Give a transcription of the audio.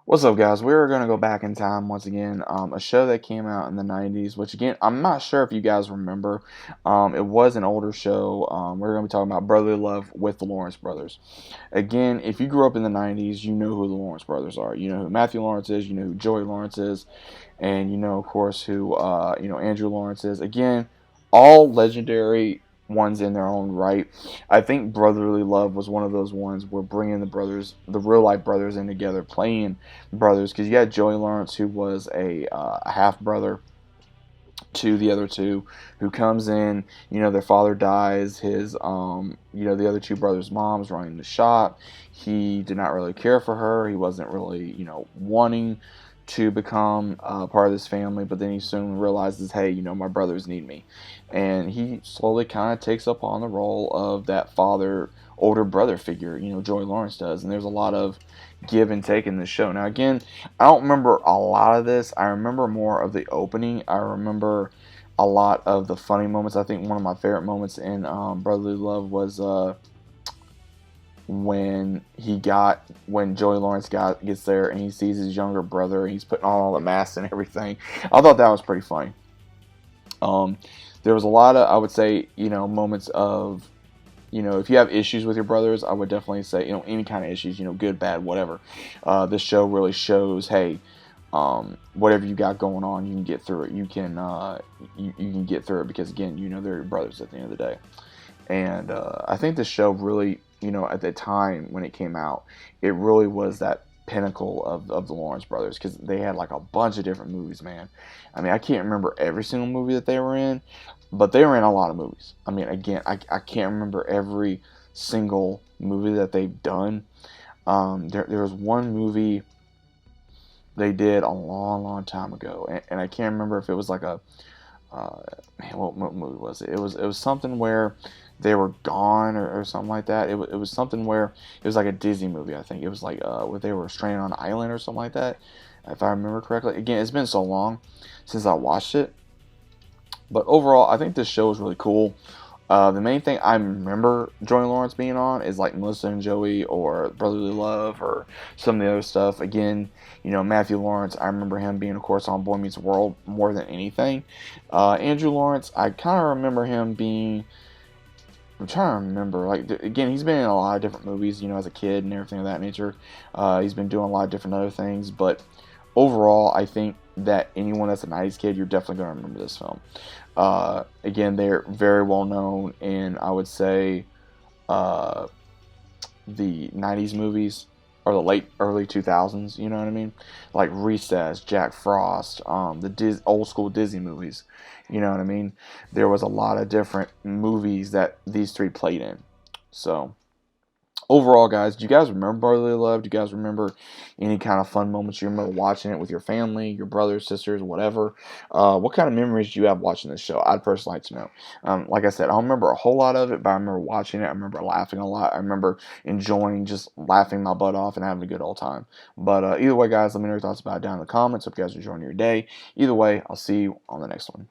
What's up, guys? We're going to go back in time once again. A show that came out in the 90s, which again, I'm not sure if you guys remember. It was an older show. We're going to be talking about Brotherly Love with the Lawrence brothers. Again, if you grew up in the 90s, you know who the Lawrence brothers are. You know who Matthew Lawrence is, you know who Joey Lawrence is, and you know, of course, who Andrew Lawrence is. Again, all legendary ones in their own right. I think Brotherly Love was one of those ones where bringing the brothers, the real life brothers, in together, playing brothers, because you had Joey Lawrence, who was a half brother to the other two, who comes in. You know, their father dies. His the other two brothers' moms running the shop. He did not really care for her. He wasn't really wanting to become part of this family, but then he soon realizes, hey, my brothers need me, and he slowly kind of takes up on the role of that father, older brother figure. Joey Lawrence does, and there's a lot of give and take in the show. Now, again, I don't remember a lot of this. I remember more of the opening. I remember a lot of the funny moments. I think one of my favorite moments in Brotherly Love was when Joey Lawrence gets there and he sees his younger brother and he's putting on all the masks and everything. I thought that was pretty funny. Um, there was a lot of, I would say, moments of, if you have issues with your brothers, I would definitely say, any kind of issues, good, bad, whatever. This show really shows, hey, whatever you got going on, you can get through it. You can you can get through it because, again, they're your brothers at the end of the day. And I think this show really, at the time when it came out, it really was that pinnacle of the Lawrence brothers, because they had like a bunch of different movies, man. I mean, I can't remember every single movie that they were in, but they were in a lot of movies. I mean, again, I can't remember every single movie that they've done. There was one movie they did a long, long time ago, and I can't remember if it was like a man, what movie was it? It was something where they were gone, or something like that. It was something where it was like a Disney movie. I think it was like where they were stranded on an island or something like that, if I remember correctly. Again, it's been so long since I watched it, but overall, I think this show is really cool. The main thing I remember Joey Lawrence being on is like Melissa and Joey, or Brotherly Love, or some of the other stuff. Again, Matthew Lawrence, I remember him being, of course, on Boy Meets World more than anything. Andrew Lawrence, I kind of remember him being. I'm trying to remember. Like, again, he's been in a lot of different movies, as a kid and everything of that nature. He's been doing a lot of different other things, but overall, I think that anyone that's a 90s kid, you're definitely going to remember this film. Again, they're very well known in, I would say, uh, the 90s movies, or the early 2000s, you know what I mean? Like Recess, Jack Frost, the old school Disney movies, you know what I mean? There was a lot of different movies that these three played in. So, overall, guys, do you guys remember Brotherly Love? Do you guys remember any kind of fun moments you remember watching it with your family, your brothers, sisters, whatever? What kind of memories do you have watching this show? I'd personally like to know. Like I said, I don't remember a whole lot of it, but I remember watching it. I remember laughing a lot. I remember enjoying just laughing my butt off and having a good old time. But either way, guys, let me know your thoughts about it down in the comments. Hope you guys are enjoying your day. Either way, I'll see you on the next one.